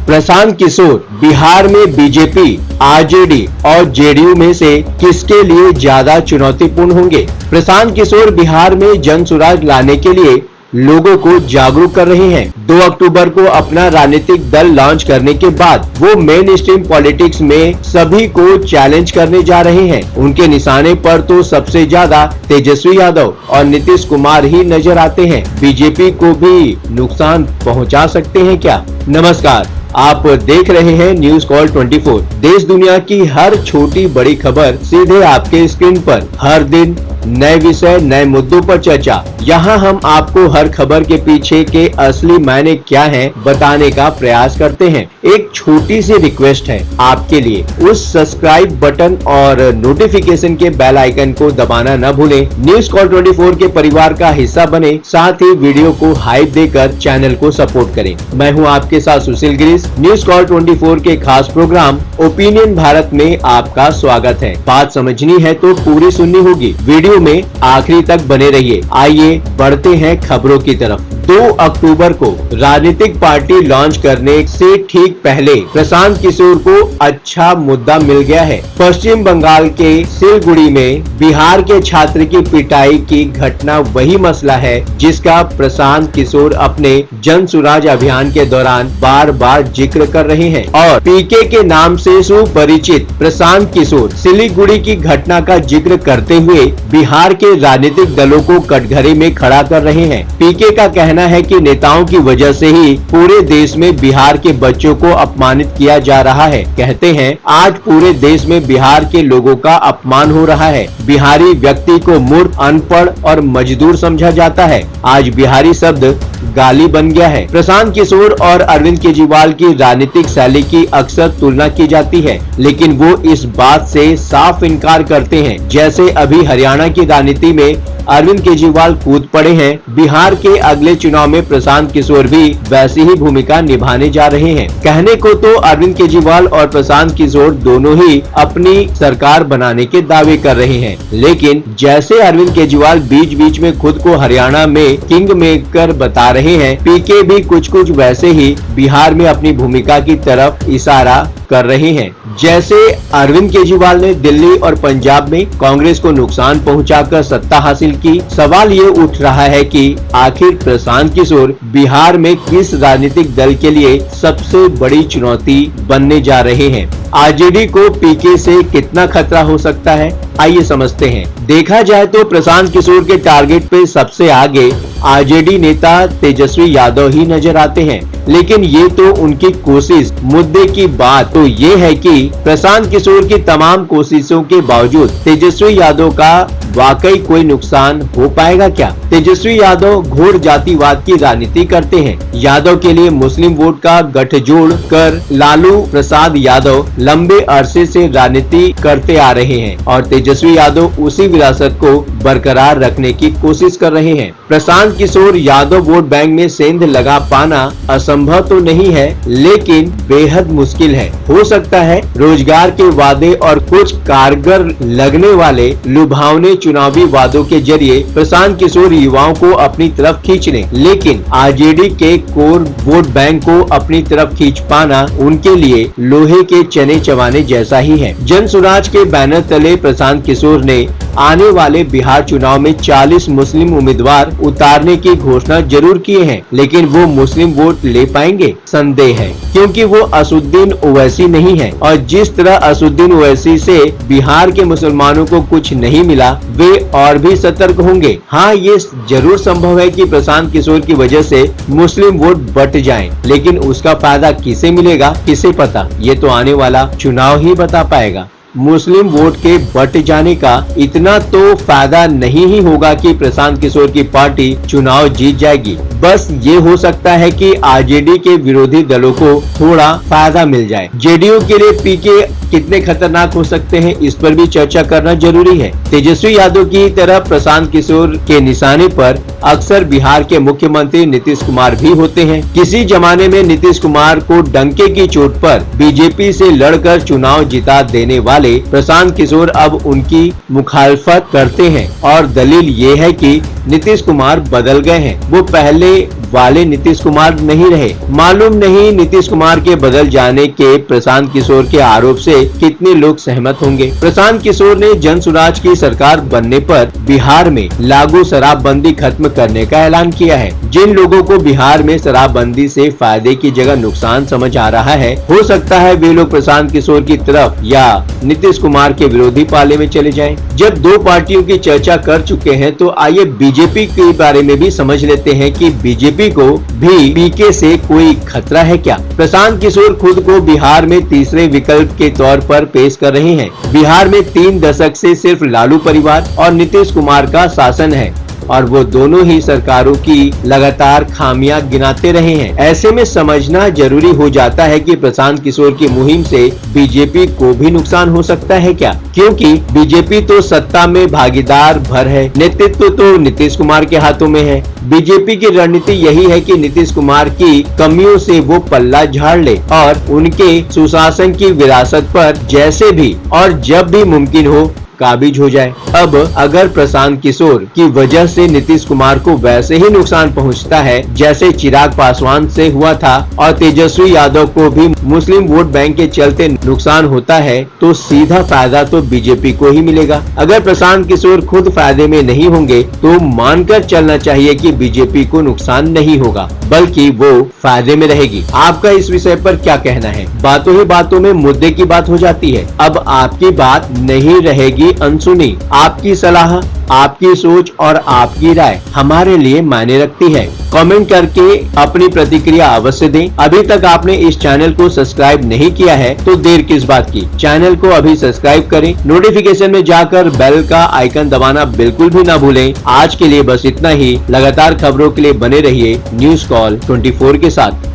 प्रशांत किशोर बिहार में BJP, RJD और JDU में से किसके लिए ज्यादा चुनौतीपूर्ण होंगे? प्रशांत किशोर बिहार में जन सुराज लाने के लिए लोगों को जागरूक कर रहे हैं। 2 अक्टूबर को अपना राजनीतिक दल लॉन्च करने के बाद वो मेन स्ट्रीम पॉलिटिक्स में सभी को चैलेंज करने जा रहे हैं। उनके निशाने पर तो सबसे ज्यादा तेजस्वी यादव और नीतीश कुमार ही नजर आते हैं। बीजेपी को भी नुकसान पहुंचा सकते हैं क्या? नमस्कार, आप देख रहे हैं न्यूज कॉल 24। देश दुनिया की हर छोटी बड़ी खबर सीधे आपके स्क्रीन पर। हर दिन नए विषय, नए मुद्दों पर चर्चा। यहाँ हम आपको हर खबर के पीछे के असली मायने क्या हैं बताने का प्रयास करते हैं। एक छोटी सी रिक्वेस्ट है आपके लिए, उस सब्सक्राइब बटन और नोटिफिकेशन के बेल आइकन को दबाना न भूलें। न्यूज कॉल 24 के परिवार का हिस्सा बने, साथ ही वीडियो को हाइप देकर चैनल को सपोर्ट करें। मैं हूँ आपके साथ सुशील गिरीश। न्यूज कॉल 24 के खास प्रोग्राम ओपिनियन भारत में आपका स्वागत है। बात समझनी है तो पूरी सुननी होगी। वीडियो में आखिरी तक बने रहिए। आइए बढ़ते हैं खबरों की तरफ। 2 अक्टूबर को राजनीतिक पार्टी लॉन्च करने से ठीक पहले प्रशांत किशोर को अच्छा मुद्दा मिल गया है। पश्चिम बंगाल के सिलगुड़ी में बिहार के छात्र की पिटाई की घटना वही मसला है जिसका प्रशांत किशोर अपने जन सुराज अभियान के दौरान बार बार जिक्र कर रहे हैं। और पीके के नाम से सुपरिचित प्रशांत किशोर सिलीगुड़ी की घटना का जिक्र करते हुए बिहार के राजनीतिक दलों को कटघरे में खड़ा कर रहे हैं। पीके का कहना है कि नेताओं की वजह से ही पूरे देश में बिहार के बच्चों को अपमानित किया जा रहा है। कहते हैं आज पूरे देश में बिहार के लोगों का अपमान हो रहा है। बिहारी व्यक्ति को मूर्ख, अनपढ़ और मजदूर समझा जाता है। आज बिहारी शब्द गाली बन गया है। प्रशांत किशोर और अरविंद केजरीवाल की राजनीतिक शैली की अक्सर तुलना की जाती है, लेकिन वो इस बात से साफ इनकार करते हैं जैसे अभी हरियाणा की राजनीति में अरविंद केजरीवाल कूद पड़े हैं, बिहार के अगले चुनाव में प्रशांत किशोर भी वैसी ही भूमिका निभाने जा रहे हैं। कहने को तो अरविंद केजरीवाल और प्रशांत किशोर दोनों ही अपनी सरकार बनाने के दावे कर रहे हैं, लेकिन जैसे अरविंद केजरीवाल बीच बीच में खुद को हरियाणा में किंग मेकर बता रहे हैं, पीके भी कुछ कुछ वैसे ही बिहार में अपनी भूमिका की तरफ इशारा कर रहे हैं। जैसे अरविंद केजरीवाल ने दिल्ली और पंजाब में कांग्रेस को नुकसान पहुंचाकर सत्ता हासिल की। सवाल ये उठ रहा है कि आखिर प्रशांत किशोर बिहार में किस राजनीतिक दल के लिए सबसे बड़ी चुनौती बनने जा रहे हैं? आरजेडी को पीके से कितना खतरा हो सकता है? आइए समझते हैं। देखा जाए तो प्रशांत किशोर के टारगेट पे सबसे आगे आरजेडी नेता तेजस्वी यादव ही नजर आते हैं, लेकिन ये तो उनकी कोशिश। मुद्दे की बात तो ये है कि प्रशांत किशोर की तमाम कोशिशों के बावजूद तेजस्वी यादव का वाकई कोई नुकसान हो पाएगा क्या? तेजस्वी यादव घोर जातिवाद की राजनीति करते हैं। यादव के लिए मुस्लिम वोट का गठजोड़ कर लालू प्रसाद यादव लंबे अरसे से राजनीति करते आ रहे हैं और तेजस्वी यादव उसी विरासत को बरकरार रखने की कोशिश कर रहे हैं। प्रशांत किशोर यादव वोट बैंक में सेंध लगा पाना असंभव तो नहीं है, लेकिन बेहद मुश्किल है। हो सकता है रोजगार के वादे और कुछ कारगर लगने वाले लुभावने चुनावी वादों के जरिए प्रशांत किशोर युवाओं को अपनी तरफ खींच लें, लेकिन आरजेडी के कोर वोट बैंक को अपनी तरफ खींच पाना उनके लिए लोहे के चने चबाने जैसा ही है। जन सुराज के बैनर तले प्रशांत किशोर ने आने वाले बिहार चुनाव में 40 मुस्लिम उम्मीदवार उतारने की घोषणा जरूर किए हैं, लेकिन वो मुस्लिम वोट ले पाएंगे संदेह है, क्योंकि वो असुद्दीन ओवैसी नहीं है और जिस तरह असुद्दीन ओवैसी से बिहार के मुसलमानों को कुछ नहीं मिला, वे और भी सतर्क होंगे। हाँ, ये जरूर संभव है कि प्रशांत किशोर की वजह से मुस्लिम वोट बट जाएं, लेकिन उसका फायदा किसे मिलेगा किसे पता, ये तो आने वाला चुनाव ही बता पाएगा। मुस्लिम वोट के बट जाने का इतना तो फायदा नहीं ही होगा कि प्रशांत किशोर की पार्टी चुनाव जीत जाएगी। बस ये हो सकता है कि आरजेडी के विरोधी दलों को थोड़ा फायदा मिल जाए। जेडीयू के लिए पीके कितने खतरनाक हो सकते हैं, इस पर भी चर्चा करना जरूरी है। तेजस्वी यादव की तरह प्रशांत किशोर के निशाने पर अक्सर बिहार के मुख्यमंत्री नीतीश कुमार भी होते हैं। किसी जमाने में नीतीश कुमार को डंके की चोट पर बीजेपी से लड़कर चुनाव जिता देने वाले प्रशांत किशोर अब उनकी मुखालफत करते हैं और दलील ये है कि नीतीश कुमार बदल गए हैं। वो पहले वाले नीतीश कुमार नहीं रहे। मालूम नहीं नीतीश कुमार के बदल जाने के प्रशांत किशोर के आरोप से कितने लोग सहमत होंगे। प्रशांत किशोर ने जनसुराज की सरकार बनने पर बिहार में लागू शराबबंदी खत्म करने का ऐलान किया है। जिन लोगों को बिहार में शराबबंदी से फायदे की जगह नुकसान समझ आ रहा है, हो सकता है वे लोग प्रशांत किशोर की तरफ या नीतीश कुमार के विरोधी पाले में चले जाएं। जब दो पार्टियों की चर्चा कर चुके हैं तो आइए बीजेपी के बारे में भी समझ लेते हैं कि बीजेपी को भी पीके से कोई खतरा है क्या। प्रशांत किशोर खुद को बिहार में तीसरे विकल्प के तौर पर पेश कर रहे हैं। बिहार में 3 दशक से सिर्फ लालू परिवार और नीतीश कुमार का शासन है और वो दोनों ही सरकारों की लगातार खामियां गिनाते रहे हैं। ऐसे में समझना जरूरी हो जाता है कि प्रशांत किशोर की मुहिम से बीजेपी को भी नुकसान हो सकता है क्या, क्योंकि बीजेपी तो सत्ता में भागीदार भर है, नेतृत्व तो नीतीश कुमार के हाथों में है। बीजेपी की रणनीति यही है कि नीतीश कुमार की कमियों से वो पल्ला झाड़ ले और उनके सुशासन की विरासत पर जैसे भी और जब भी मुमकिन हो काबिज हो जाए। अब अगर प्रशांत किशोर की वजह से नीतीश कुमार को वैसे ही नुकसान पहुंचता है जैसे चिराग पासवान से हुआ था और तेजस्वी यादव को भी मुस्लिम वोट बैंक के चलते नुकसान होता है, तो सीधा फायदा तो बीजेपी को ही मिलेगा। अगर प्रशांत किशोर खुद फायदे में नहीं होंगे तो मानकर चलना चाहिए कि बीजेपी को नुकसान नहीं होगा बल्कि वो फायदे में रहेगी। आपका इस विषय पर क्या कहना है? बातों ही बातों में मुद्दे की बात हो जाती है। अब आपकी बात नहीं रहेगी अनसुनी। आपकी सलाह, आपकी सोच और आपकी राय हमारे लिए मायने रखती है। कमेंट करके अपनी प्रतिक्रिया अवश्य दें। अभी तक आपने इस चैनल को सब्सक्राइब नहीं किया है तो देर किस बात की, चैनल को अभी सब्सक्राइब करें। नोटिफिकेशन में जाकर बेल का आइकन दबाना बिल्कुल भी ना भूलें। आज के लिए बस इतना ही। लगातार खबरों के लिए बने रहिए न्यूज़ कॉल 24 के साथ।